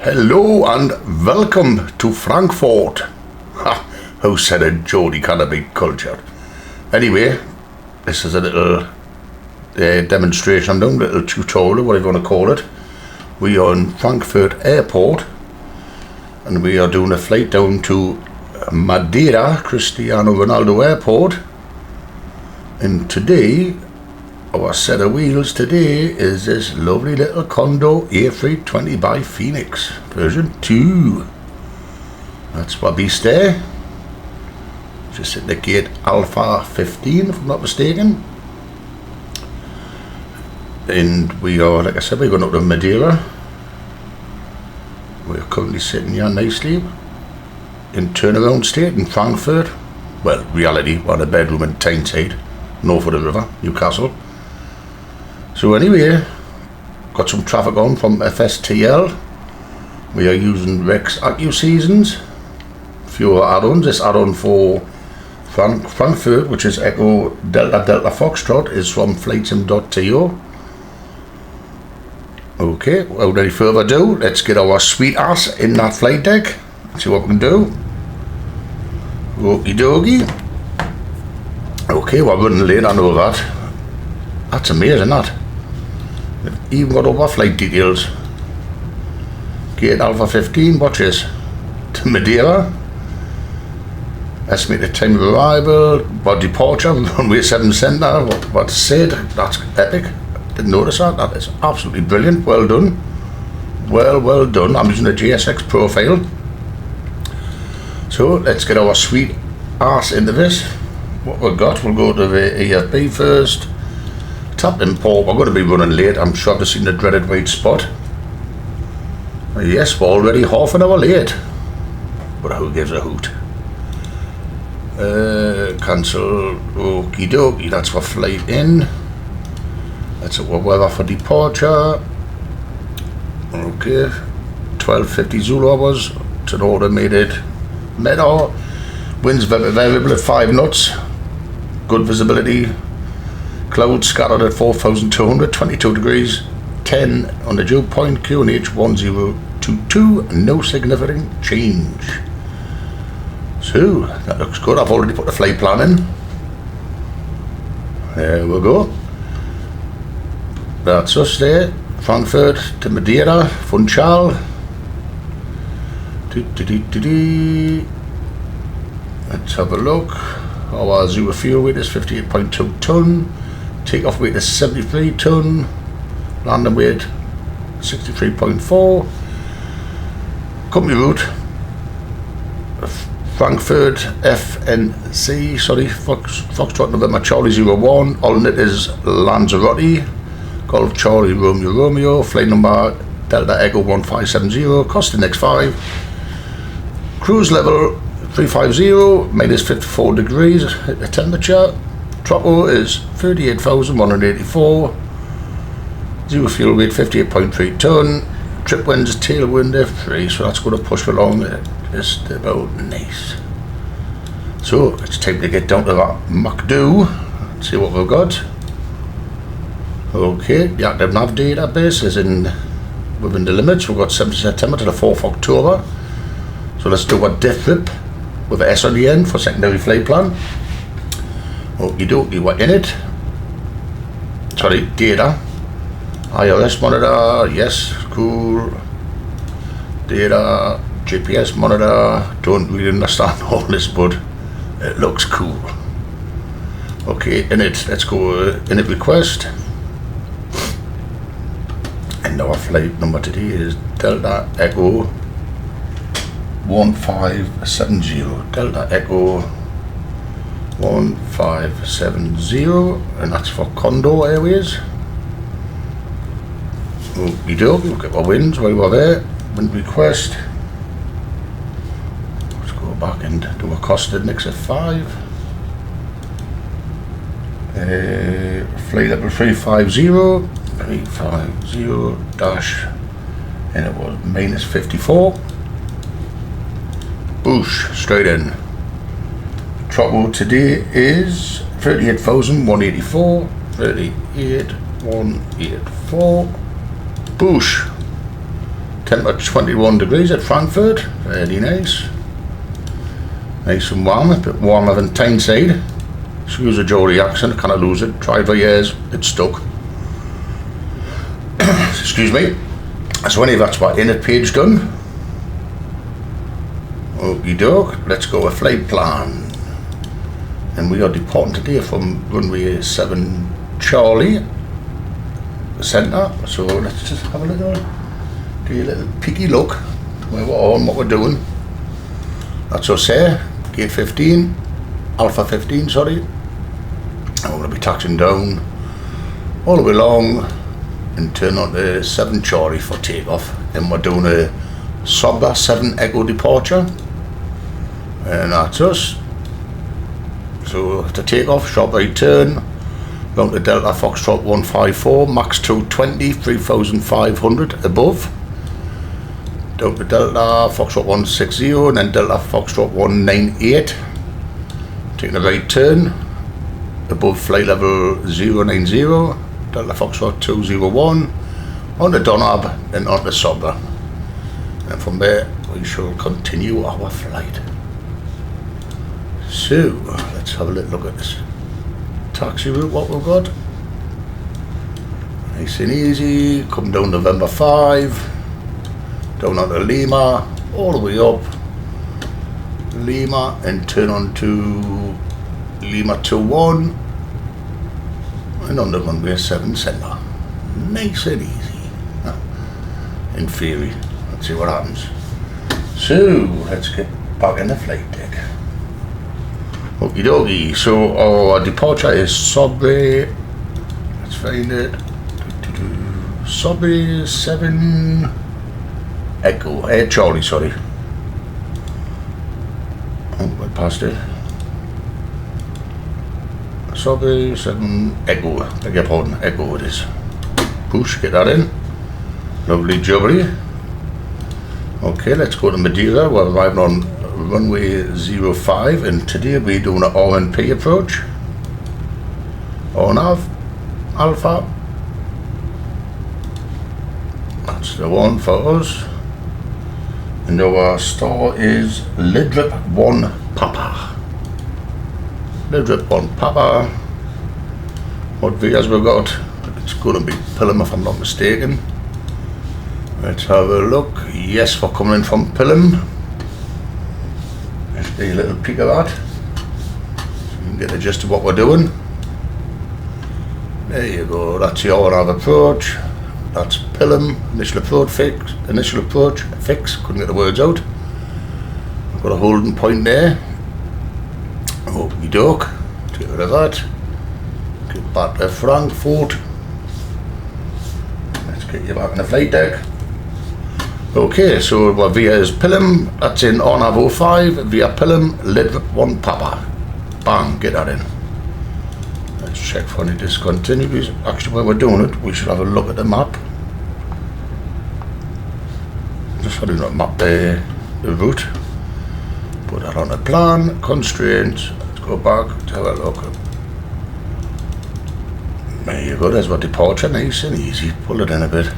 Hello and welcome to Frankfurt. Ha, who said a Geordie can't be cultured? Anyway, this is a little demonstration I'm doing, a little tutorial, whatever you want to call it. We are in Frankfurt Airport and we are doing a flight down to Madeira, Cristiano Ronaldo Airport. And today, our set of wheels today is this lovely little Condor A320 by Fenix version 2. That's what beast there. Just at the gate Alpha 15 if I'm not mistaken. And we are, like I said, we're going up to Madeira. We're currently sitting here nicely in turnaround state in Frankfurt. Well, reality, we're in a bedroom in Tyneside, north of the river, Newcastle. So anyway, got some traffic on from FSTL. We are using Rex Accu-Seasons. A few add-ons. This add-on for Frankfurt, which is Echo Delta Delta Foxtrot, is from flightsim.to. Okay, without any further ado, let's get our sweet ass in that flight deck. See what we can do. Okie dokie. Okay, we're running late, I know that. That's amazing, that. We've even got all our flight details. Gate Alpha 15, watch this. To Madeira. Estimated time of arrival, by departure, runway 7 centre. What's said, that's epic. Didn't notice that. That is absolutely brilliant. Well done. Well done. I'm using a GSX profile. So let's get our sweet ass into this. What we've got, we'll go to the EFB first. Tap import. We're going to be running late. I'm sure I've just seen the dreaded white spot. Yes, we're already half an hour late. But who gives a hoot? Cancel. Okie dokie. That's for flight in. That's what weather for departure. Okay. 12:50 Zulu hours. It's an automated MEDAR. Winds variable at 5 knots. Good visibility. Clouds scattered at 4,200, 22 degrees, 10 on the dew point, QNH 1022, no significant change. So, that looks good. I've already put the flight plan in. There we go. That's us there. Frankfurt to Madeira, Funchal. Let's have a look. Our zero fuel weight is 58.2 tonne. Takeoff weight is 73 tonne. Landing weight 63.4. Company route Frankfurt FNC, Foxtrot November Charlie 01. Alternate is Lanzarote. Golf Charlie Romeo Romeo. Flight number Delta Echo 1570. Costing X5. Cruise level 350, minus 54 degrees at the temperature. Throttle is 38,184. Zero fuel weight 58.3 tonne. Trip winds tailwind F3, so that's going to push along just about nice. So it's time to get down to that MacDo. Let's see what we've got. Okay, the active nav database is within the limits. We've got 7th September to the 4th October. So let's do a diff rip with an S on the end for secondary flight plan. Okie dokie, we're in it. Sorry, data. IRS monitor, yes, cool. Data, GPS monitor. Don't really understand all this, but it looks cool. Okay, in it, let's go in it request. And our flight number today is Delta Echo 1570. Delta Echo 1570, and that's for Condor Airways. Okie dokie, we'll get our winds while we're there. Wind request. Let's go back and do a costed mix of 5. Flight level 350 dash, and it was minus 54. Boosh, straight in. Throttle today is 38,184. 38,184. Boosh. Temperature 21 degrees at Frankfurt. Very nice. Nice and warm, a bit warmer than Tyneside. Excuse the Geordie accent, I can't lose it. Tried for years, it's stuck. Excuse me. So anyway, that's what inner page done. Okie doke, let's go a flight plan. And we are departing today from runway 7 Charlie centre. So let's just have a little, do a little peeky look where we're on, what we're doing. That's us here, gate 15, Alpha 15, sorry. And we're going to be taxiing down all the way along and turn on to 7 Charlie for takeoff. And we're doing a Sobra 7 Echo departure. And that's us. So to take off, sharp right turn, down to Delta Foxtrot 154, max 220, 3,500 above. Down to Delta Foxtrot 160 and then Delta Foxtrot 198. Taking a right turn, above flight level 090, Delta Foxtrot 201, on the Donab and on the Sobra. And from there we shall continue our flight. So, let's have a little look at this taxi route, what we've got. Nice and easy, come down November 5, down onto Lima, all the way up Lima and turn on to Lima 21 and on the runway 7 centre. Nice and easy, in theory. Let's see what happens. So, let's get back in the flight deck. Okie dokie, so our departure is Sobre, let's find it, Sobre 7 Echo, Charlie, sorry. Oh, I passed it. Sobre 7 Echo, beg your pardon, Echo it is. Push, get that in. Lovely jubbly. Okay, let's go to Madeira, we're arriving on runway 05 and today we're doing an RNP approach. RNAV Alpha. That's the one for us. And our star is Lidrip 1 Papa. Lidrip 1 Papa. What VIAs we've got? It's going to be Pilum if I'm not mistaken. Let's have a look. Yes, we're coming in from Pilum. Just a little peek of that, so you can get the gist of what we're doing. There you go, that's the RNAV approach, that's Pilum, initial approach fix, couldn't get the words out. I've got a holding point there. Okie doke, get rid of that. Get back to Frankfurt. Let's get you back in the flight deck. Okay, so we're via is Pilum, that's in RNAV 05, via Pilum, Lidrip 1 Papa. Bang, get that in. Let's check for any discontinuities. Actually, while we're doing it, we should have a look at the map. Just want to map the route. Put that on the plan, constraints. Let's go back to have a look. There you go, there's our departure, nice and easy. Pull it in a bit.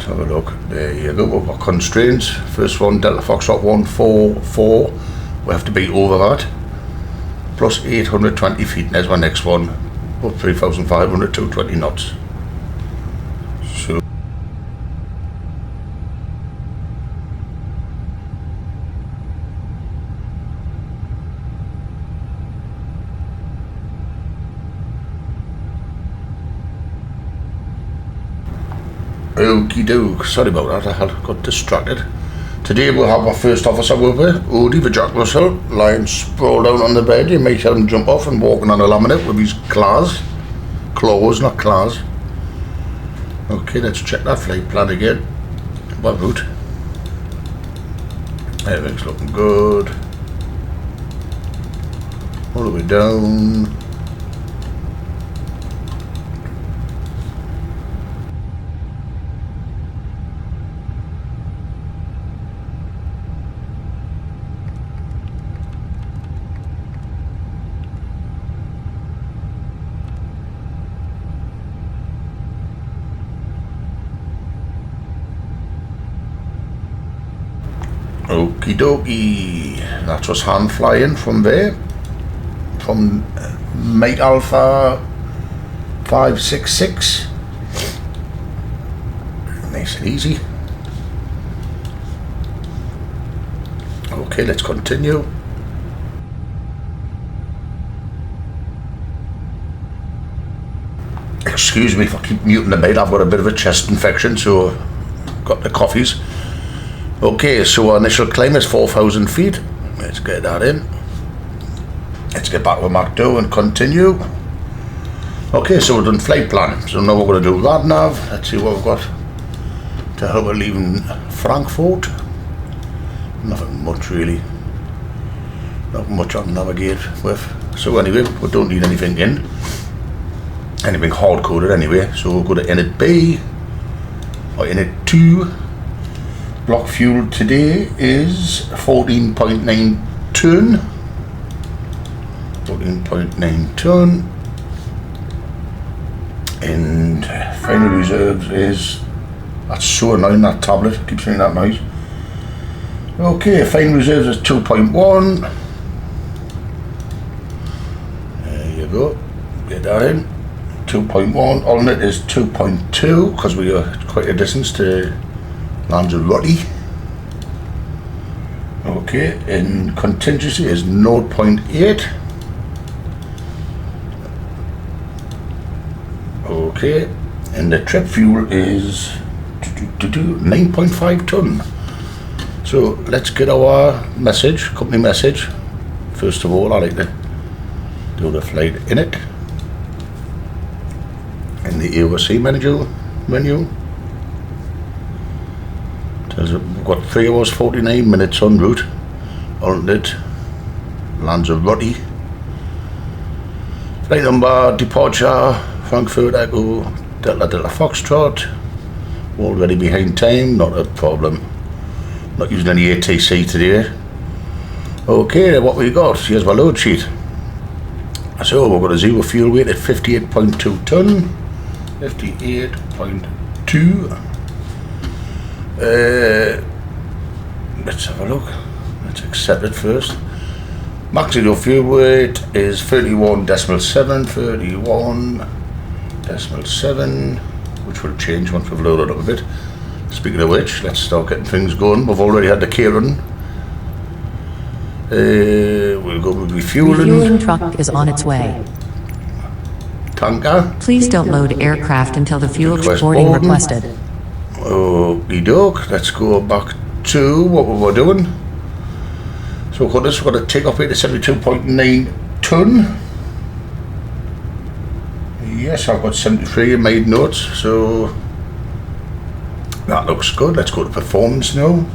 Have a look, there you go, we've got constraints. First one, Delta Foxtrot 144, we have to be over that, plus 820 feet, there's my next one, up 3,500, 220 knots. So okie doke, sorry about that, I got distracted. Today we'll have our first officer with me, Odie the Jack Russell, lying sprawled down on the bed. You may hear him jump off and walking on a laminate with his claws, not claws. Okay, let's check that flight plan again. What route? Everything's looking good. All the way down. Okie dokie. That's us hand flying from there. From Mate Alpha 566. Nice and easy. Okay, let's continue. Excuse me if I keep muting the mail, I've got a bit of a chest infection, so got the coffees. Okay, so our initial climb is 4,000 feet. Let's get that in. Let's get back to Mach 2 and continue. Okay, so we've done flight plan. So now we're going to do that nav. Let's see what we've got to help us leaving Frankfurt. Nothing much really. Not much I can navigate with. So anyway, we don't need anything in. Anything hard coded anyway. So we'll go to init B or init 2. Block fuel today is 14.9 ton. 14.9 ton. And final reserves is, that's so annoying, that tablet keeps saying that noise. Okay, final reserves is 2.1. There you go, get that in. 2.1, alternate is 2.2 because we are quite a distance to Lanzarote. Okay, and contingency is 0.8. Okay, and the trip fuel is 9.5 ton. So let's get our message, company message. First of all, I like to do the flight in it. In the AOC menu. Tells it we've got 3 hours 49 minutes en route. Alternate Lanzarote. Flight number, departure, Frankfurt Echo, Delta Delta Foxtrot. Already behind time, not a problem. Not using any ATC today. Okay, what we got? Here's my load sheet. So we've got a zero fuel weight at 58.2 ton. 58.2. Let's have a look. Let's accept it first. Max zero fuel weight is 31.7. 31.7, which will change once we've loaded up a bit. Speaking of which, let's start getting things going. We've already had the Kieran. We'll go with refueling. Refueling truck is on its way. Tanker. Please don't load aircraft until the fuel boarding requested. Okie doke. Let's go back to what we were doing. So we've got this. We've got a takeoff weight of 72.9 ton. Yes, I've got 73 in my notes. So that looks good. Let's go to performance now.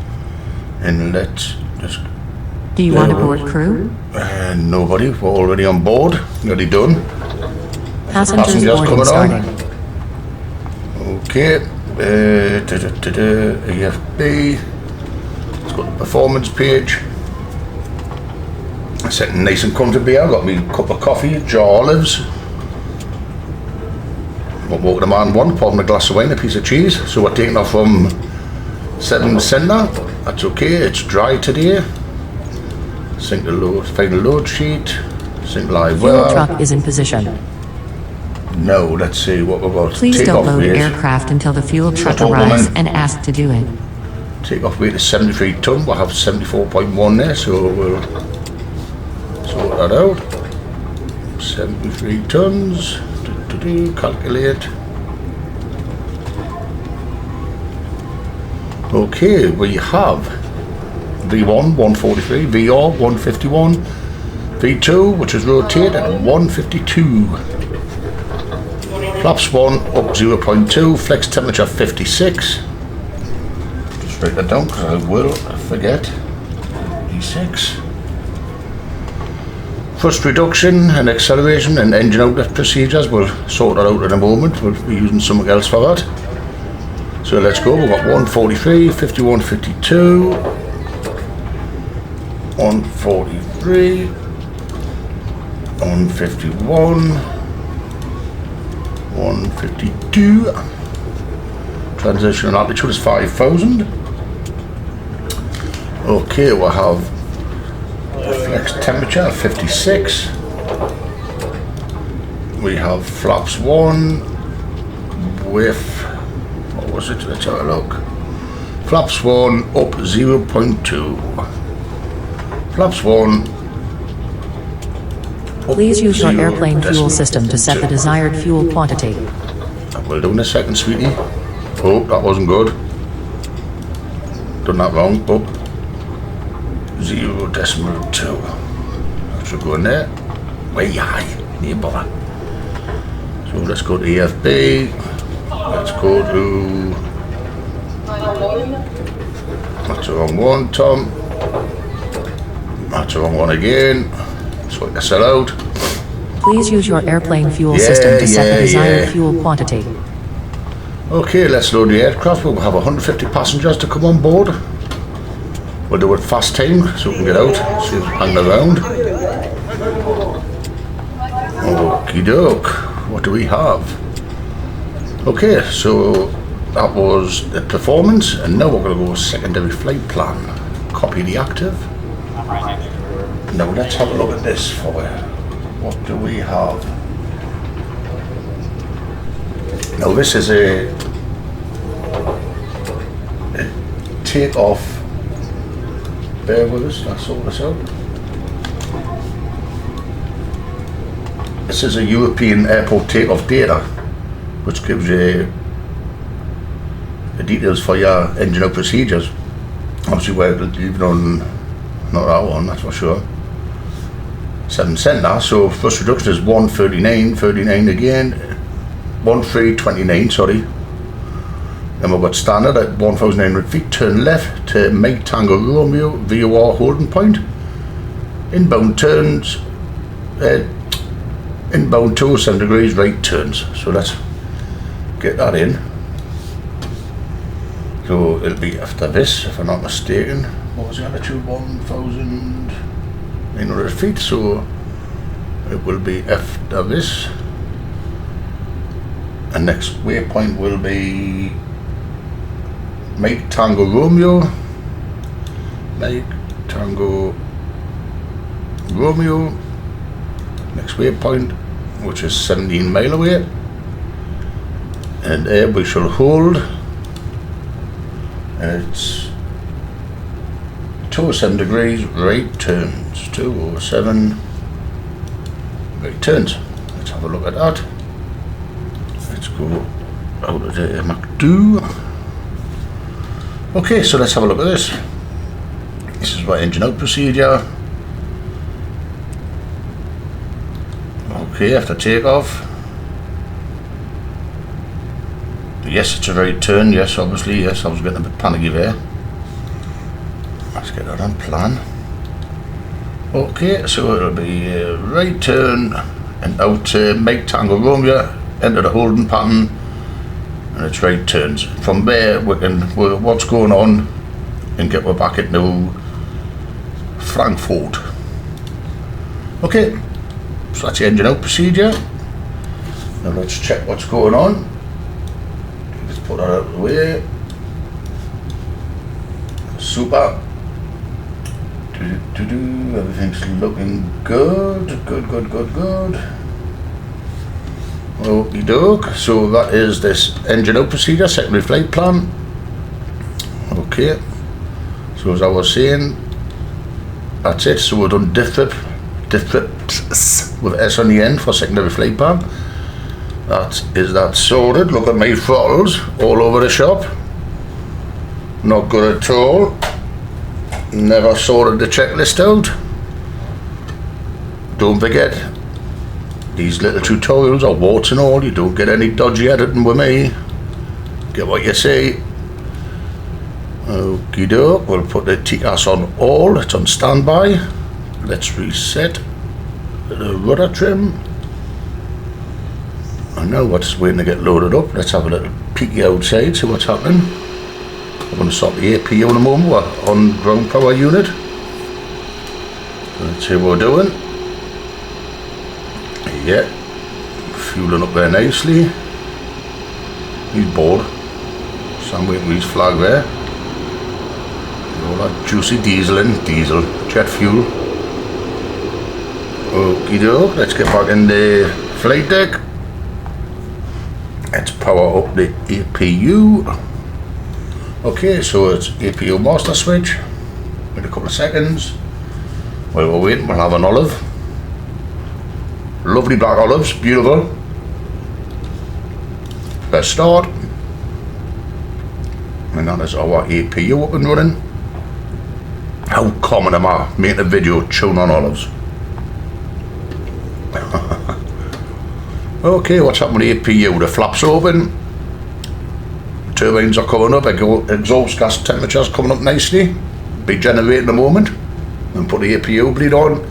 And let's just... Do you want to board crew? Nobody. We're already on board. Nearly done. Passengers boarding starting. Okay. AFB. Let's go to the performance page. Sitting nice and comfortably. I've got me a cup of coffee, jar olives. What more could a man want? Apart from a glass of wine, a piece of cheese. So we're taking off from 7 Centre. That's okay. It's dry today. Sync the load, final load sheet. Sync live Fuel truck is in position. No, let's see what we've got. Please don't load aircraft until the fuel truck arrives and ask to do it. Takeoff weight is 73 ton. We'll have 74.1 there, so we'll sort that out. 73 tons. Calculate. Okay, we have V1 143, VR 151, V2 which is rotated at 152. Flaps 1 up 0.2, flex temperature 56. Just write that down because I will forget. 56. Thrust reduction and acceleration and engine outlet procedures, we'll sort that out in a moment. We'll be using something else for that. So let's go. We've got 143, 51, 52, 143, 151, 152. Transition and altitude is 5,000. Okay, we'll have flex temperature 56. We have flaps 1 with, what was it? Let's have a look. Flaps 1 up 0.2. Flaps 1. Please use your airplane fuel system to set the desired fuel quantity. We'll do in a second, sweetie. Oh, that wasn't good. Done that wrong. Up 0.2. That should go in there. Way high. Near bother. So let's go to EFB. Let's go to... That's the wrong one, Tom. That's the wrong one again. Sort this out. Please use your airplane fuel system to set the desired fuel quantity. Okay, let's load the aircraft. We'll have 150 passengers to come on board. We'll do it fast time so we can get out. See if we hang around. Okie doke. What do we have? Okay, so that was the performance, and now we're going to go secondary flight plan. Copy the active. Now let's have a look at this for you. What do we have? Now this is a take-off. Bear with us, let's sort this out. This is a European airport take-off data, which gives you the details for your engine out procedures. Obviously we're leaving on, not that one, that's for sure. 7 center, so first reduction is 139 again, 1329, sorry. Then we've got standard at 1,900 feet, turn left to Mike Tango Romeo, VOR holding point. Inbound turns, inbound 207 degrees, right turns. So let's get that in. So it'll be after this, if I'm not mistaken. What was the altitude? 1,900 feet, so it will be after this. And next waypoint will be Mike Tango Romeo. Mike Tango Romeo. Next waypoint, which is 17 miles away. And there we shall hold. It's 207 degrees, right turns. 207 right turns. Let's have a look at that. Let's go out of the MAC2. Okay, so let's have a look at this. This is my engine out procedure. Okay, after takeoff. Yes, it's a right turn. Yes, obviously. Yes, I was getting a bit panicky there. Let's get that on plan. Okay, so it'll be a right turn and out to Mike Tango Romeo, enter the holding pattern, and it's right turns. From there, we can work what's going on and get we're back into Frankfurt. Okay, so that's the engine out procedure. Now let's check what's going on. Let's put that out of the way. Super. Everything's looking good. Good. Okie doke. So that is this engine out procedure, secondary flight plan. Okay. So as I was saying, that's it. So we've done diff with S on the end for secondary flight plan. That sorted. Look at my throttles all over the shop. Not good at all. Never sorted the checklist out. Don't forget, these little tutorials are warts and all. You don't get any dodgy editing with me. Get what you say. Okie doke. We'll put the TCAS on all. It's on standby. Let's reset the rudder trim. I know what's waiting to get loaded up. Let's have a little peeky outside, see what's happening. I'm going to stop the APU in a moment. We're on ground power unit. Let's see what we're doing. Yeah, fueling up there nicely. He's bored. So I'm waiting for his flag there. All that juicy diesel in, jet fuel. Okie doke, let's get back in the flight deck. Let's power up the APU. Okay, so it's APU master switch. Wait a couple of seconds. While we're waiting, we'll have an olive. Lovely black olives, beautiful. Let's start. And that is our APU up and running. How common am I making a video chewing on olives? Okay, what's happening with the APU? The flaps open. Turbines are coming up. Exhaust gas temperature's coming up nicely. Be generating a moment. And put the APU bleed on.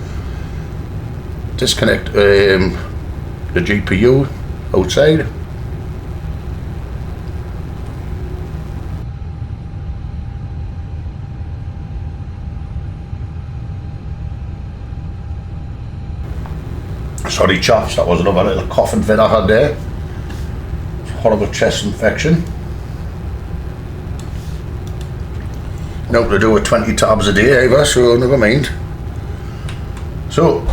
Disconnect the GPU outside. Sorry chaps, that was another little coughing fit I had there. Horrible chest infection. Now to do with 20 tabs a day either, so never mind. So,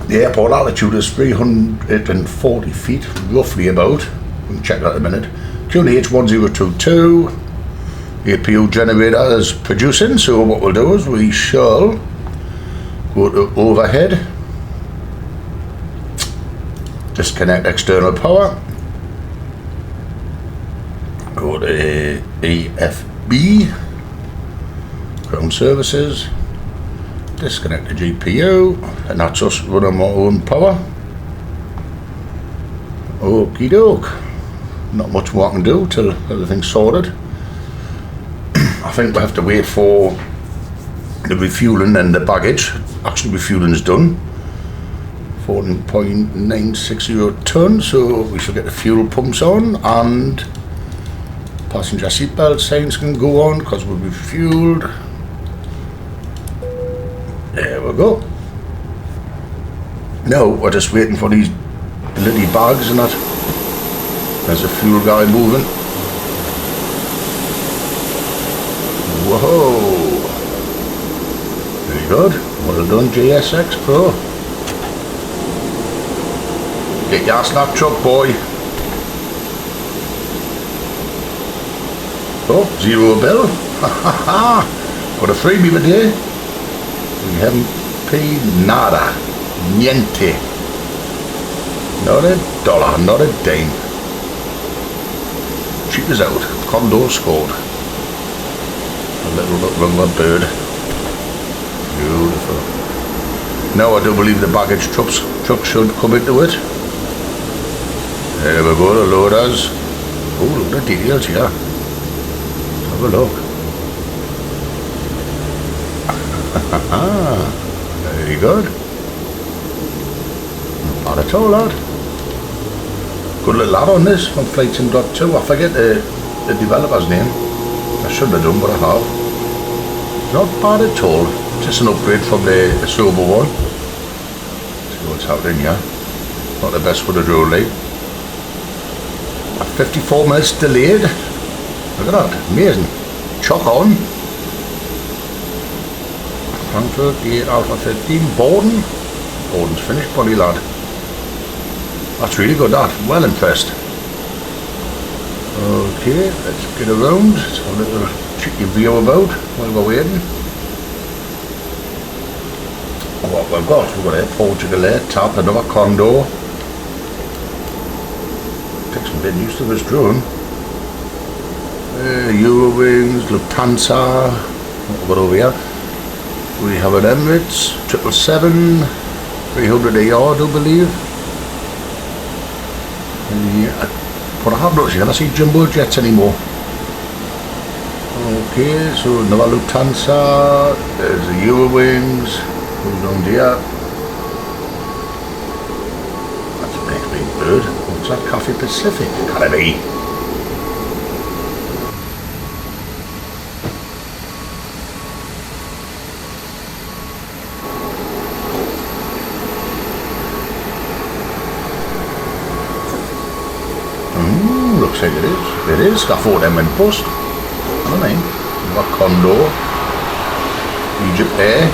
the airport altitude is 340 feet, roughly about. We can check that in a minute. QNH 1022. The APU generator is producing, so what we'll do is we shall go to overhead. Disconnect external power. Go to AFB. Ground services. Disconnect the GPU. And that's us running our own power. Okie doke. Not much more I can do till everything's sorted. I think we have to wait for the refueling and the baggage. Actually, refueling is done. 14.960 tonnes, so we shall get the fuel pumps on and passenger seatbelt signs can go on because we'll be fueled. There we go. Now we're just waiting for these little bags and that. There's a fuel guy moving. Whoa! Very good. Well done, JSX Pro. Get your snap truck, boy. Oh, zero bill. Ha ha ha. Got a freebie today. We haven't paid nada. Niente. Not a dollar, not a dime. Cheap as out. Condor scored. A little rubber bird. Beautiful. Now I do believe the baggage truck should come into it. There we go, the loaders. Oh, look at the details here. Let's have a look. Very good. Not at all, lad. Good little lad on this from Flight Sim 2. I forget the developer's name. I shouldn't have done, but I have. Not bad at all. Just an upgrade from the Sober one. See what's happening here. Not the best for the roll light. 54 minutes delayed. Look at that, amazing. Chock on. Frankfurt, 8 Alpha 15, Borden. Borden's finished, buddy lad. That's really good, that. Well impressed. Okay, let's get around. Let's have a little cheeky view about while we're waiting. What we've got a Portugal there, tap, another Condor. Takes some getting used to this drone. Eurowings, Lufthansa. What we've got over here? We have an Emirates, 777, 300 a yard, I believe. Yeah, but I have noticed you never see jumbo jets anymore. Okay, so another Lufthansa. There's the Eurowings. Who's on here? That's a nice big bird. What's that? Coffee Pacific? Can it be? Looks like it is. It is. I thought them went bust. I don't know. We've got Condor. there.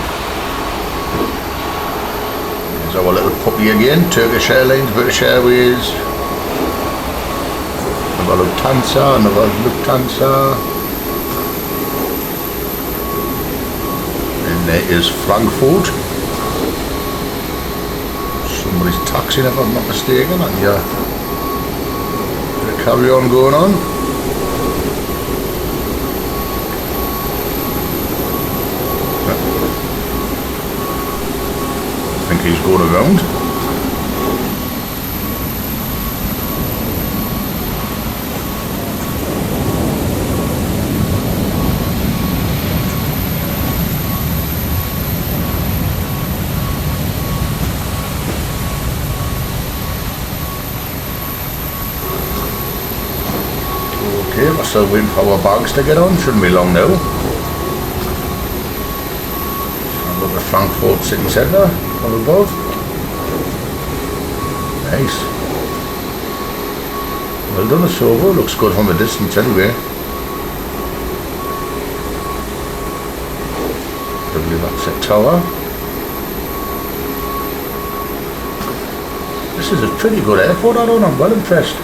There's our little puppy again. Turkish Airlines, British Airways. Another Lufthansa. And there is Frankfurt. Somebody's taxiing if I'm not mistaken, and yeah, carry on going on. I think he's going around. Okay, we're still waiting for our bags to get on. Shouldn't be long now. Look at Frankfurt city centre up above. Nice. Well done, Sovo. Looks good from a distance anyway. I believe that's a tower. This is a pretty good airport, I don't know. I'm well impressed.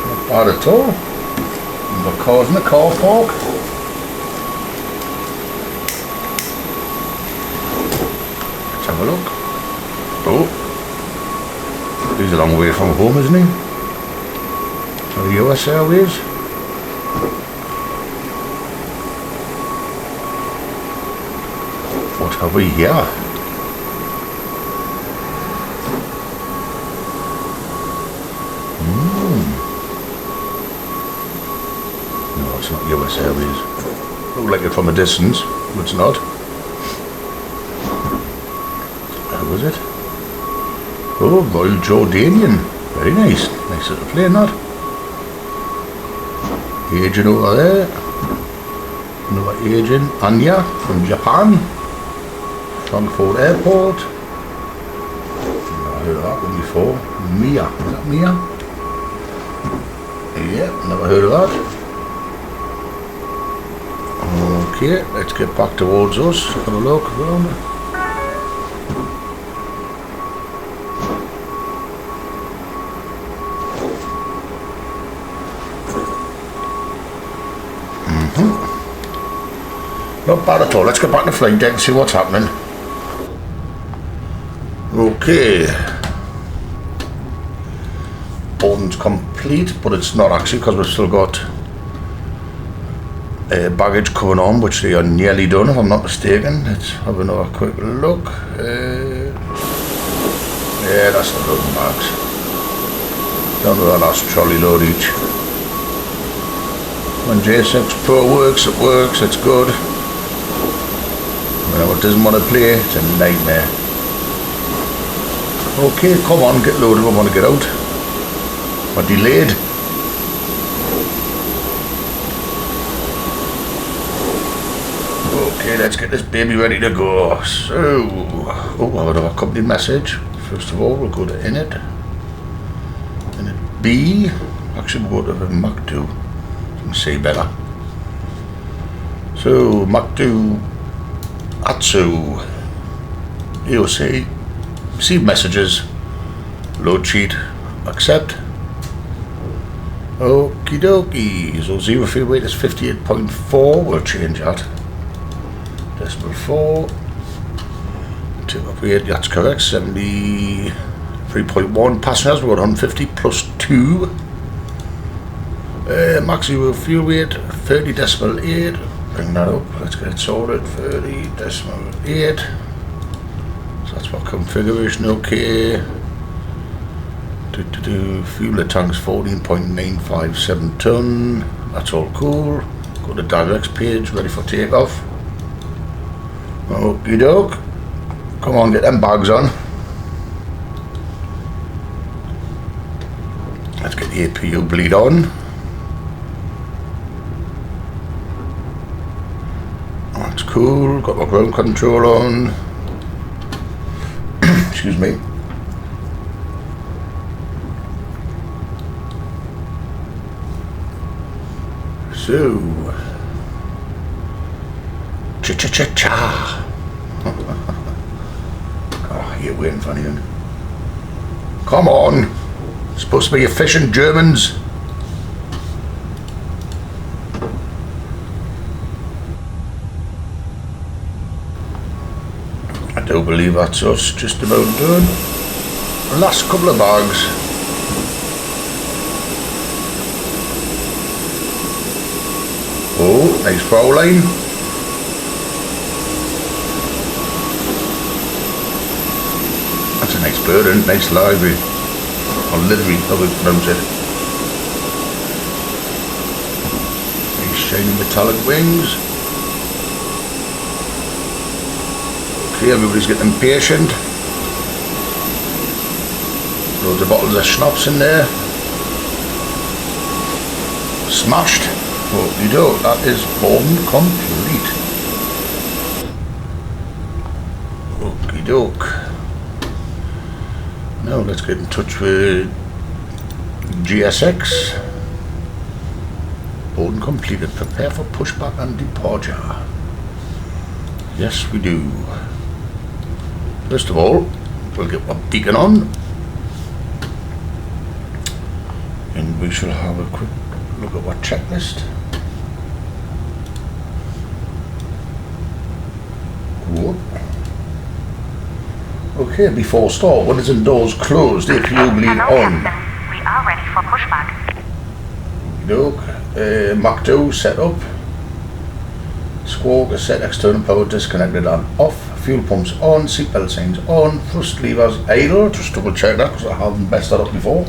Not bad at all. We're causing a car park. Let's have a look. Oh, he's a long way from home, isn't he? The US Airways. What have we here? No, it's not US Airways. Look like it from a distance, but it's not. How was it? Oh, Royal Jordanian. Very nice. Nice little plane, that. Agent over there. Another agent, Anya from Japan. Frankfurt Airport. Never heard of that one before. Mia. Is that Mia? Yeah, never heard of that. Okay, let's get back towards us. Have a look around. Not bad at all. Let's get back to the flight deck and see what's happening. Okay. Boarding's complete, but it's not actually because we've still got baggage coming on, which they are nearly done if I'm not mistaken. Let's have another quick look. Yeah, that's the loading bags. Down to the last trolley load each. When J6 Pro works, it works, it's good. When it doesn't want to play, it's a nightmare. Okay, come on, get loaded, I want to get out. We're delayed. Okay, let's get this baby ready to go. So, oh, I have a company message. First of all, we'll go to Init. Init B. Actually, we'll go to the Mac 2. You can see better. So, Mac 2. Atsu. EOC. Receive messages. Load sheet. Accept. Okie dokie. So, zero field weight is 58.4. We'll change that. Decimal 4. Tip up weight, that's correct. 73.1 passengers. We've got 150 plus 2. Maximum fuel weight 30.8. Bring that up. Let's get it sorted. 30.8. So that's what configuration. Okay. Fuel tanks 14.957 ton. That's all cool. Go to directs page, ready for takeoff. Okie doke. Come on, get them bags on. Let's get the APU bleed on. That's cool. Got my ground control on. Excuse me. So, Cha-cha-cha-cha. Oh, you're waiting for anything. Come on. Supposed to be efficient Germans. I do believe that's us just about done. Last couple of bags. Oh, nice foul line. That's a nice bird, and nice livery. Or livery, how we pronounce it. Nice shiny metallic wings. Okay, everybody's getting impatient. Loads of bottles of schnapps in there. Smashed. Oh, you do. That is bomb complete. Okie doke. Now let's get in touch with GSX. Boarding completed. Prepare for pushback and departure. Yes, we do. First of all, we'll get our beacon on. And we shall have a quick look at our checklist. Whoop. Okay, before start, windows and doors closed, APU bleed on. We are ready for pushback. Look, Mach 2 set up. Squawk is set, external power disconnected and off. Fuel pumps on, seatbelt signs on, thrust levers idle. Just double check that because I haven't messed that up before.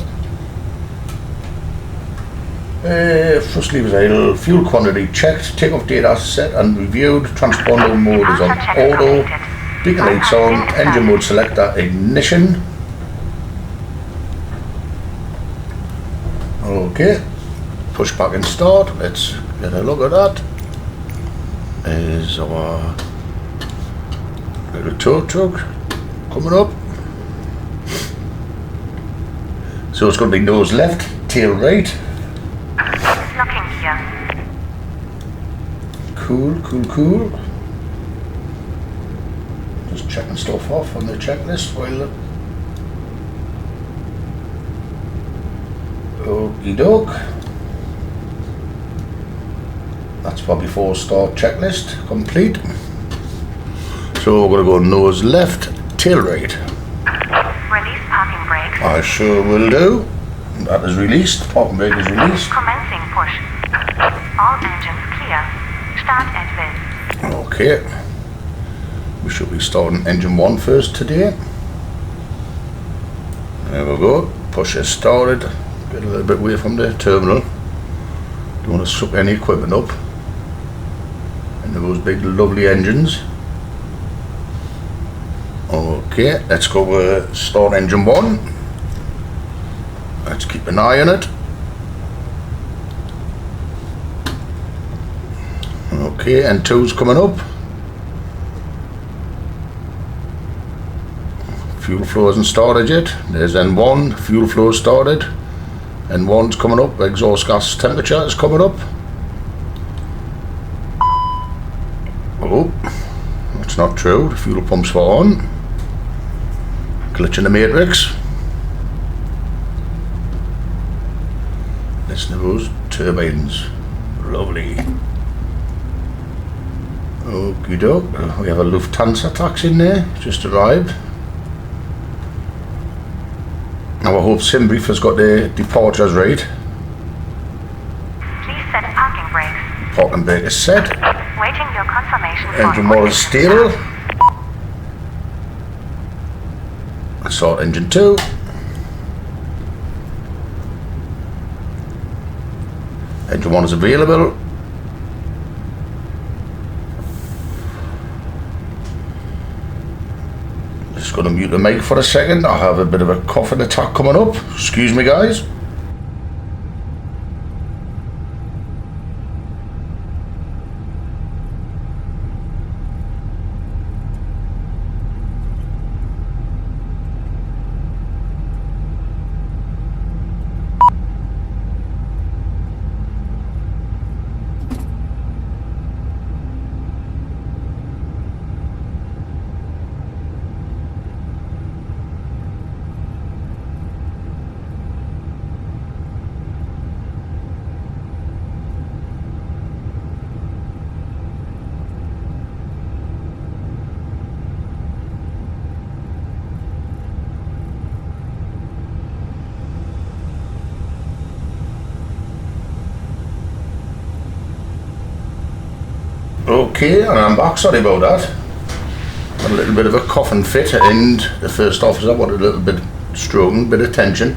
Thrust levers idle, fuel quantity checked, takeoff data set and reviewed, transponder mode is on auto, beacon lights on, engine mode selector ignition. Okay, push back and start. Let's get a look at that. There's our little tow truck coming up. So it's going to be nose left, tail right. Looking here. Cool, cool, cool. Just checking stuff off on the checklist while. Okie doke. That's for before start checklist complete. So we're going to go nose left, tail right. Release parking brake. I sure will do. That is released. Parking brake is released. Commencing push. All engines clear. Start at will. Okay. We should be starting engine 1 first today. There we go. Push is started. Get a little bit away from the terminal. Don't want to suck any equipment up into those big lovely engines. Okay, let's go start engine 1. Let's keep an eye on it. Okay, and 2's coming up. Fuel flow hasn't started yet. There's N1, fuel flow started. N1's coming up, exhaust gas temperature is coming up. Oh, that's not true, the fuel pumps were on. Glitch in the matrix. Listen to those turbines. Lovely. Okie doke. We have a Lufthansa taxi in there, just arrived. Now I hope Simbrief has got the departures right. Please set parking brakes. Parking brake is set. Waiting your confirmation for Engine 1 is stable. Start engine 2. Engine 1 is available. Just going to mute the mic for a second. I have a bit of a coughing attack coming up. Excuse me, guys. Okay, and I'm back. Sorry about that. Had a little bit of a coughing fit, and the first officer wanted a little bit stroking, bit of tension.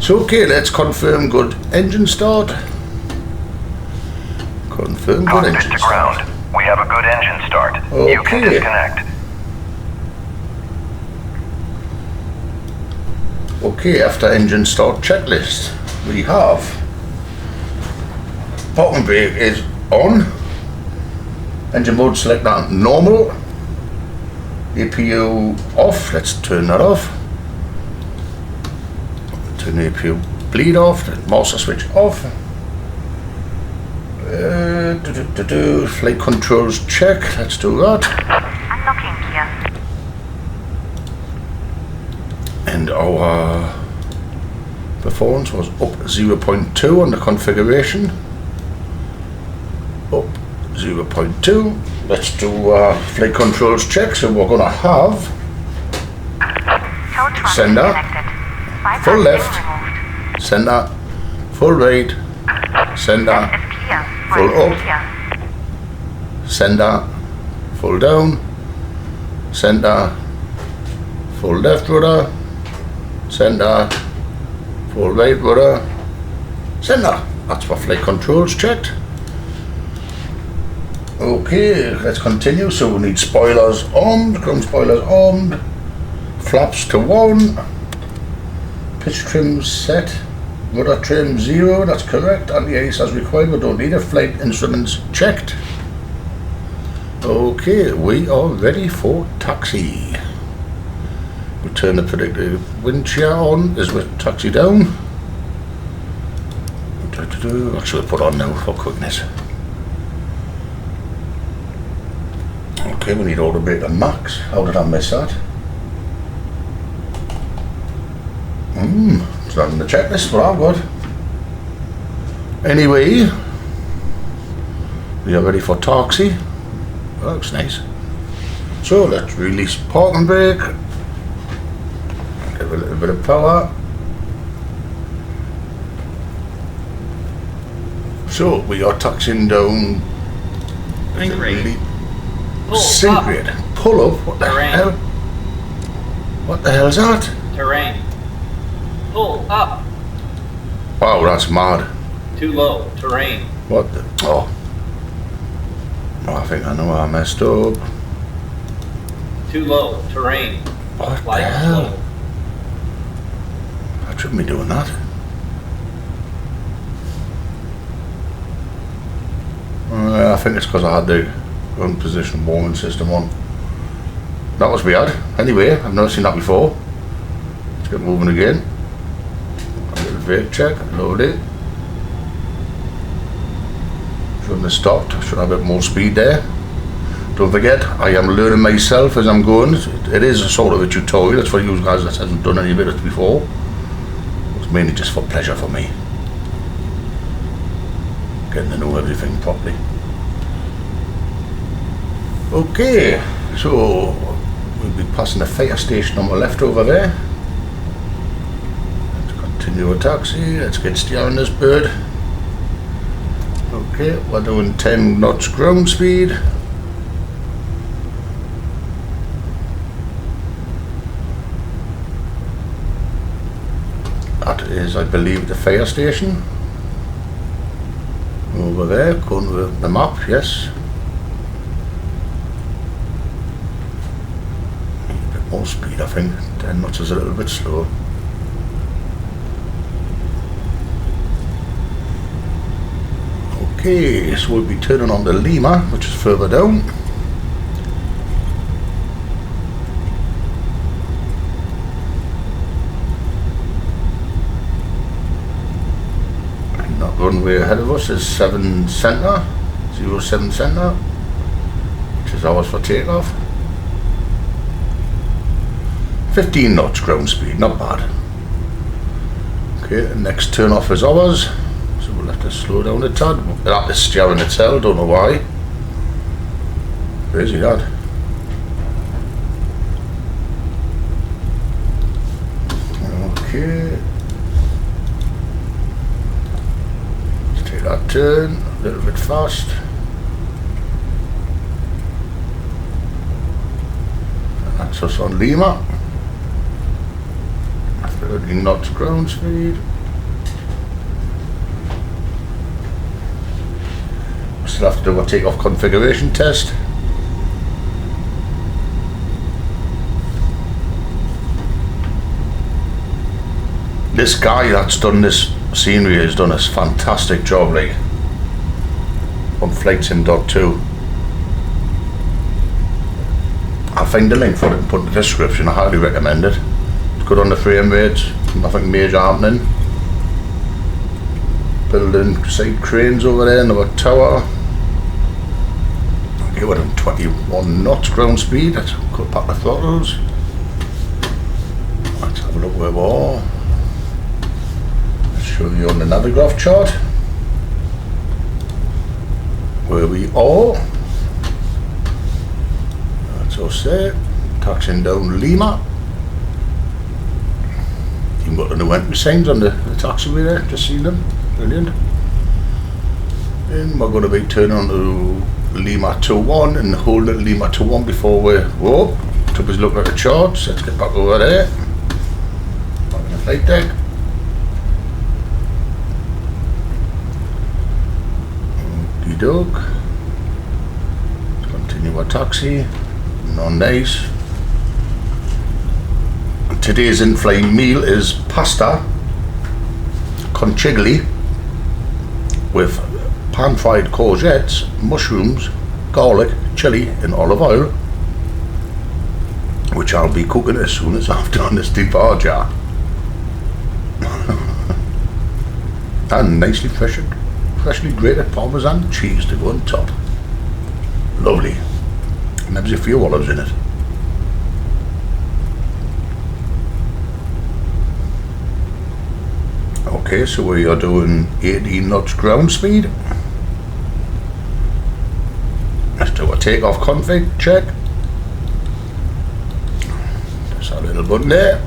So okay, let's confirm good engine start. Confirm good Cockpit engine to start. ground. We have a good engine start. You can Okay. disconnect. Okay, after engine start checklist, we have parking brake is on. Engine mode select that normal. APU off. Let's turn that off. Turn the APU bleed off. Master switch off. Flight controls check. Let's do that. Unlocking gear. And our performance was up 0.2 on the configuration. Up 0.2. Let's do flight controls check. So we're going to have Tow truck Sender. connected. Bypass Full pin left. removed. center, full right, center, Left is clear. Full Right is up. clear. center, full down, center, full left rudder, center, full right rudder, center. That's for flight controls checked. Okay, let's continue. So we need spoilers armed, ground spoilers armed, flaps to 1, pitch trim set, rudder trim 0, that's correct, anti-ice as required, we don't need it, flight instruments checked. Okay, we are ready for taxi. We turn the predictive wind shear on as we taxi down. Actually put on now for quickness. Okay, we need auto brake and max. How did I miss that? It's not in the checklist, but I'm good. Anyway, we are ready for taxi. That looks nice. So let's release parking brake. Give a little bit of power. So we are taxiing down. Sync rate. Pull Sync up. rate. Pull up. What the Terrain. hell? What the hell's that? Terrain. Pull up. Wow, that's mad. Too low. Terrain. What the? Oh. I think I know I messed up. Too low. Terrain. What the Light hell? slow. I shouldn't be doing that. I think it's because I had the ground position warming system on. That was weird. Anyway, I've never seen that before. Let's get moving again. A little brake check, load it. Shouldn't have stopped, should have a bit more speed there. Don't forget, I am learning myself as I'm going. It is a sort of a tutorial, it's for you guys that hasn't done any of it before. It's mainly just for pleasure for me. Getting to know everything properly. Okay, so we'll be passing the fire station on the left over there. Let's continue a taxi, let's get steering this bird. Okay, we're doing 10 knots ground speed. That is, I believe, the fire station. Over there, going to the map, yes. A bit more speed, I think. 10 knots is a little bit slow. Okay, so we'll be turning on the Lima, which is further down. And that runway ahead of us is 7 center, 07 center, which is ours for takeoff. 15 knots ground speed, not bad. Okay, the next turn off is ours. So we'll have to slow down a tad. That is steering itself, don't know why. Crazy that. Okay. Let's take that turn a little bit fast. That's us on Lima. 13 knots ground speed. Still have to do a takeoff configuration test. This guy that's done this scenery has done a fantastic job, like, on FlightSim.2. I'll find the link for it and put in the description. I highly recommend it. It's good on the frame rates, nothing major happening. Building side cranes over there, another tower. Okay, we're on 21 knots ground speed. Let's cut back the throttles. Let's have a look where we are. Let's show you on the Navigraph chart where we are. That's us there. Taxiing down Lima. You've got the new entry signs on the taxiway there, just seen them. Brilliant. And we're going to be turning on to Lima 21 and holding at Lima 21 before we whoa, took us look at the charts. Let's get back over there. Back in the flight deck. Okie doke. Let's continue our taxi. No nice. Today's in-flight meal is pasta conchigli with pan-fried courgettes, mushrooms, garlic, chilli and olive oil, which I'll be cooking as soon as I've done this departure. And nicely freshly grated parmesan cheese to go on top. Lovely. Maybe a few olives in it. Okay, so we are doing 18 knots ground speed. Let's do a takeoff config check. Just a little button there.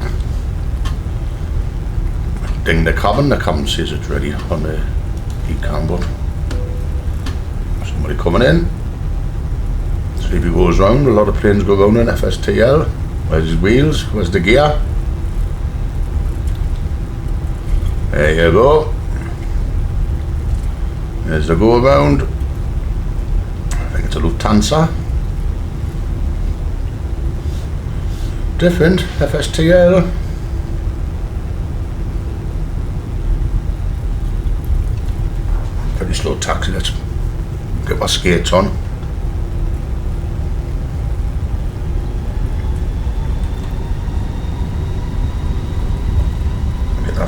Ding the cabin says it's ready on the heat-cam button. Somebody coming in. See if he goes round. A lot of planes go round in FSTL. Where's his wheels? Where's the gear? There you go. There's the go around. I think it's a Lufthansa. Different FSTL. Pretty slow taxi. Let's get my skates on.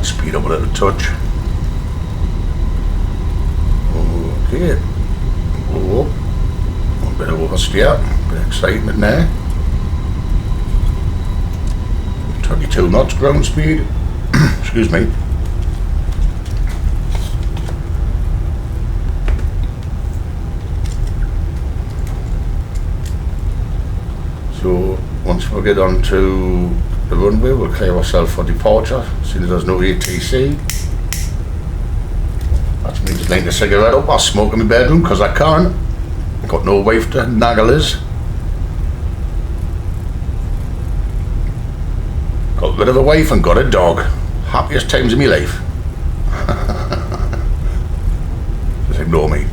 Speed up a little touch. Okay. Oh, a bit of oversteer, a bit of excitement there. 22 knots ground speed. Excuse me. So once we get on to the runway, we'll clear ourselves for departure, seeing as there's no ATC. That's me just lighting a cigarette up. I smoke in my bedroom because I can. I've got no wife to naggle us. Got rid of a wife and got a dog. Happiest times of my life. Just ignore me.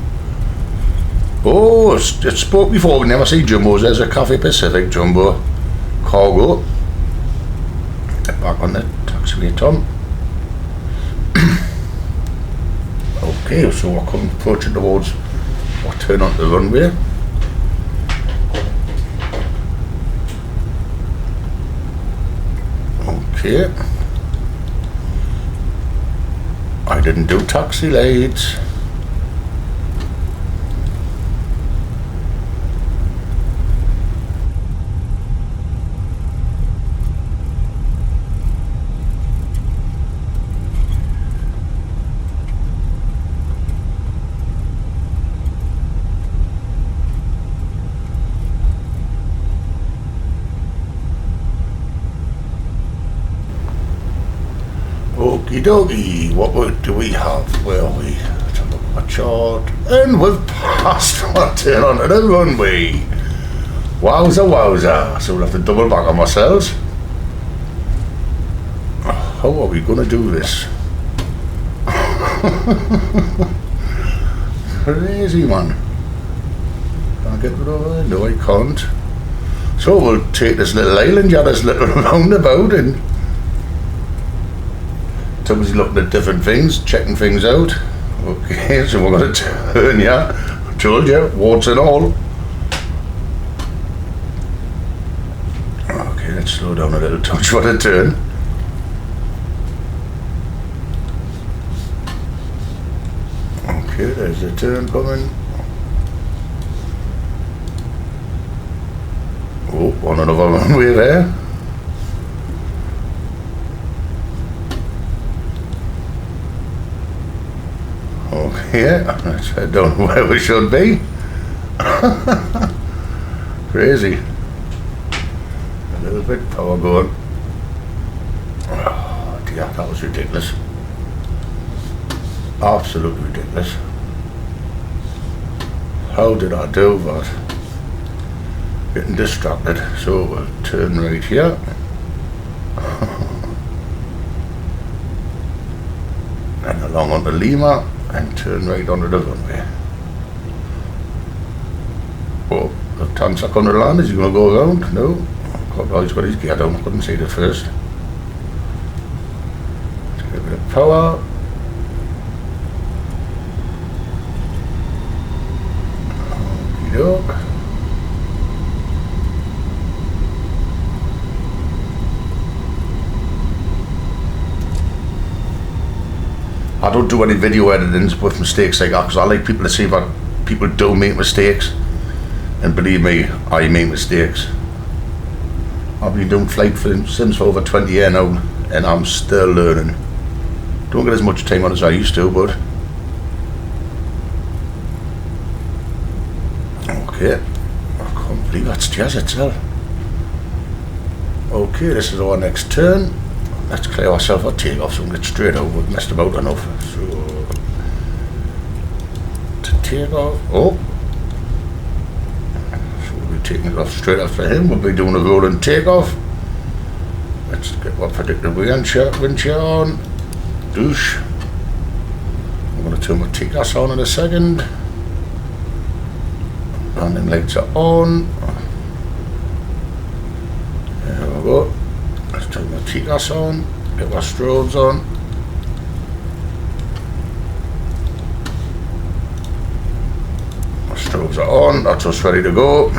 Oh, it spoke before, we never see jumbos. There's a Cathay Pacific jumbo cargo. Get back on the taxiway, Tom. Okay, so we're coming approaching towards, we'll turn onto the runway. Okay. I didn't do taxi lights. Okie dokie, what do we have? Where are we? Let's have a look at my chart. And we've passed our turn onto the runway. Wowza, wowza. So we'll have to double back on ourselves. How are we going to do this? Crazy, man. Can I get rid of it? No, I can't. So we'll take this little island, yeah, this little roundabout, and somebody's looking at different things, checking things out. Okay, so we're going to turn, yeah. I told you, warts and all. Okay, let's slow down a little touch for the turn. Okay, there's the turn coming. Oh, on another runway there. Okay, I don't know where we should be. Crazy. A little bit power going. Oh dear, that was ridiculous. Absolutely ridiculous. How did I do that? Getting distracted. So we'll turn right here. And along onto Lima and turn right onto the runway. Oh, the tanks are going to land. Is he going to go around? No. Oh, he's got his gear down. I couldn't see it at first. Let's get a bit of power. Okey-doke. I don't do any video editings with mistakes like that because I like people to see that people do make mistakes, and believe me, I make mistakes. I've been doing flight sims for over 20 years now and I'm still learning. Don't get as much time on as I used to, but okay, I can't believe that's jazz itself. Okay, this is our next turn. Let's clear ourselves a takeoff so we can get straight out. We've messed about enough. So, to take off. Oh! So we'll be taking it off straight after him. We'll be doing a rolling takeoff. Let's get our predicted wind shear on. Douche. I'm going to turn my TCAS on in a second. Landing lights are on. There we go. Let's turn my TCAS on, get our strobes on. Our strobes are on, that's us ready to go.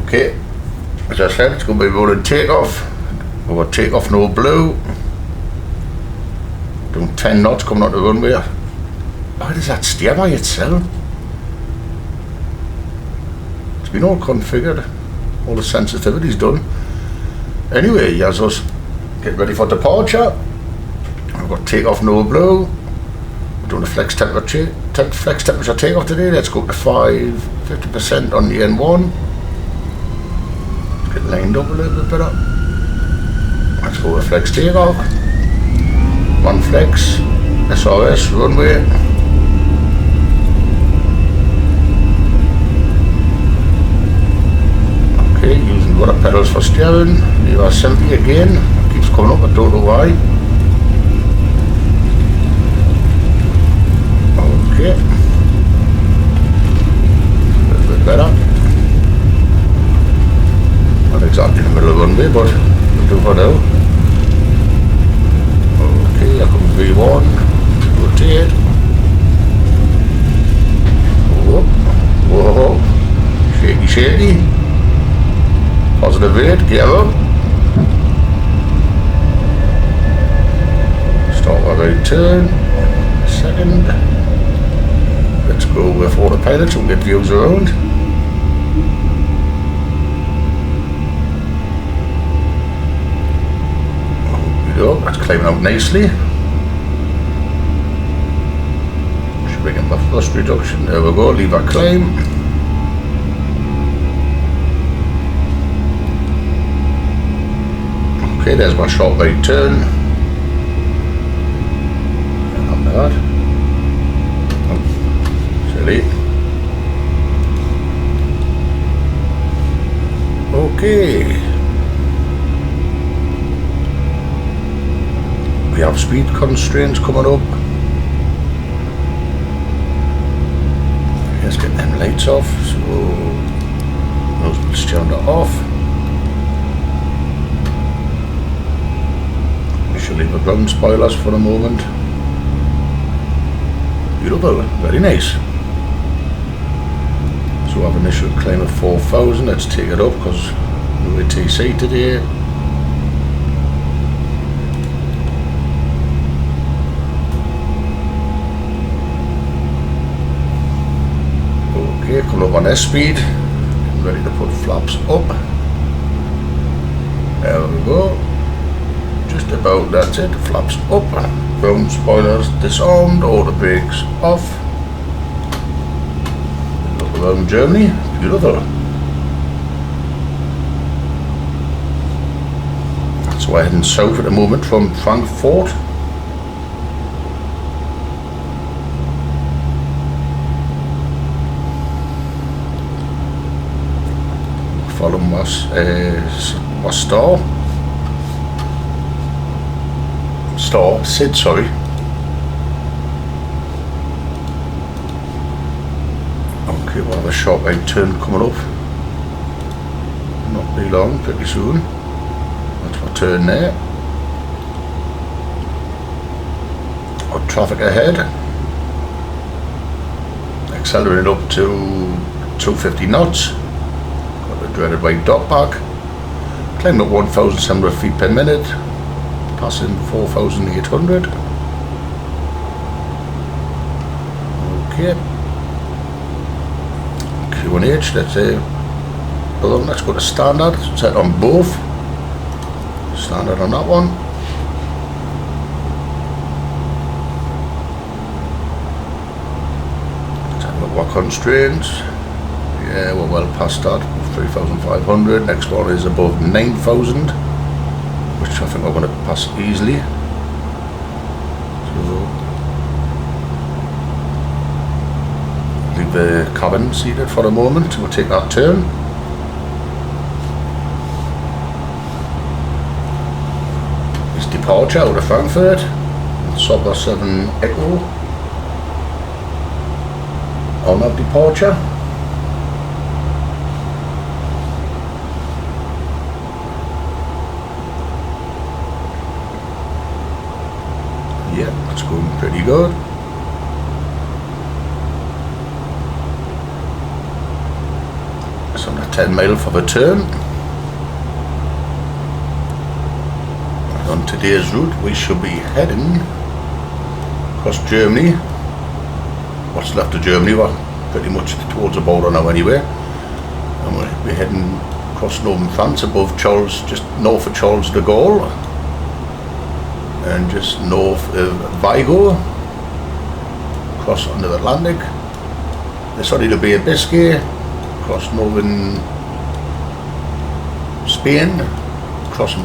Okay, as I said, it's going to be rolling takeoff. We've got takeoff no blue. Doing 10 knots coming out the runway. Why does that steer by itself? Been all configured, all the sensitivity's done. Anyway, as us get ready for departure, I've got takeoff no blue. We're doing a flex temperature takeoff today. Let's go to 50% on the N1. Let's get lined up a little bit better. Let's go with flex takeoff. One flex, SRS runway. Okay, using rudder pedals for steering. Lever 70 again. It keeps coming up, I don't know why. Okay. A little bit better. Not exactly in the middle of the runway, but we'll do for now. Okay, here comes V1. Rotate. Whoa. Whoa. Shaky, shaky. Positive rate, gear up. Start our right turn. Second. Let's go with autopilot so we get views around. There we go, that's climbing out nicely. Should bring in my thrust reduction. There we go, leave our climb. Okay, there's my short right turn. Not bad. Oh, silly. have speed constraints coming up. Let's get them lights off. So those turned off. We shall leave the ground spoilers for a moment. Beautiful, very nice. So we have initial claim of 4,000. Let's take it up because no ATC today. Okay, coming up on S speed. Ready to put flaps up. There we go. Just about, that's it. Flaps up. Ground spoilers disarmed. All the brakes off. Look around Germany. Beautiful. So we're heading south at the moment from Frankfurt. Following was Sid, sorry. Okay, we'll have a sharp right turn coming up. Not be long, pretty soon. That's our turn there. Got traffic ahead. Accelerating up to 250 knots. Got the dreaded white dot back. Climbing up 1,700 feet per minute. Passing 4,800. Okay. Q&H, let's say. Let's go to standard. Set on both. Standard on that one. Let's have a look what constraints. Yeah, we're well past that. 3,500. Next one is above 9,000. Which I think we're going to pass easily. So leave the cabin seated for a moment. We'll take that turn. It's departure out of Frankfurt. Sobber 7 Echo. On that departure. Yeah, that's going pretty good. It's on a 10 mile for the turn. On today's route we should be heading across Germany. What's left of Germany, we're pretty much towards the border now anyway. And we'll be heading across northern France above Charles, just north of Charles de Gaulle. And just north of Vigo, across under the Atlantic. This only to be a Biscay, across northern Spain, across the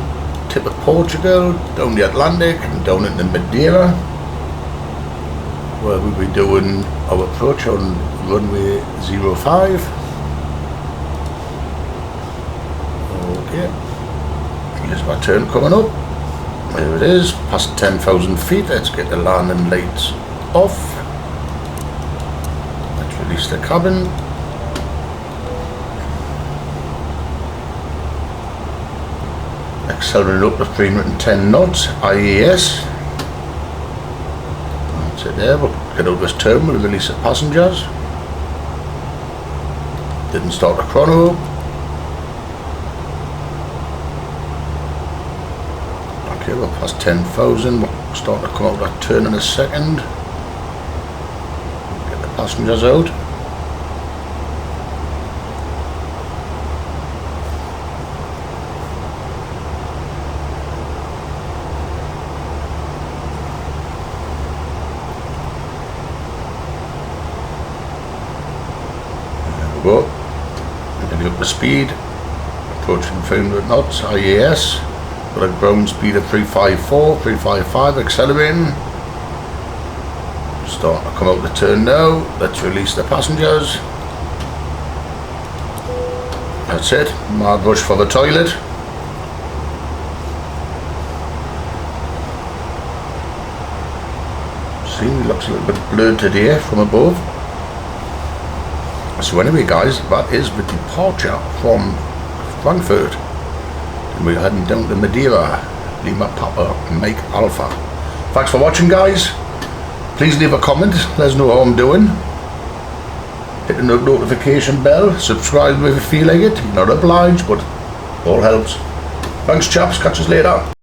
tip of Portugal, down the Atlantic and down into Madeira, where we'll be doing our approach on runway 05. Okay, here's my turn coming up. There it is, past 10,000 feet. Let's get the landing lights off. Let's release the cabin. Accelerating up to 310 knots, IAS. That's it there, we'll get out of this turn, we'll release the passengers. Didn't start the chrono. Okay, we're past 10,000, we're starting to come out that turn in a second. Get the passengers out. There we go. Getting up the speed, approaching 300 knots, IAS. Got a ground speed of 354, 355, accelerating. Starting to come out the turn now. Let's release the passengers. That's it. Mad rush for the toilet. See, it looks a little bit blurred today from above. So anyway guys, that is the departure from Frankfurt. And we're heading down to Madeira, Lima Papa, Mike Alpha. Thanks for watching guys. Please leave a comment, let us know how I'm doing. Hit the notification bell, subscribe if you feel like it. You're not obliged, but all helps. Thanks chaps, catch us later.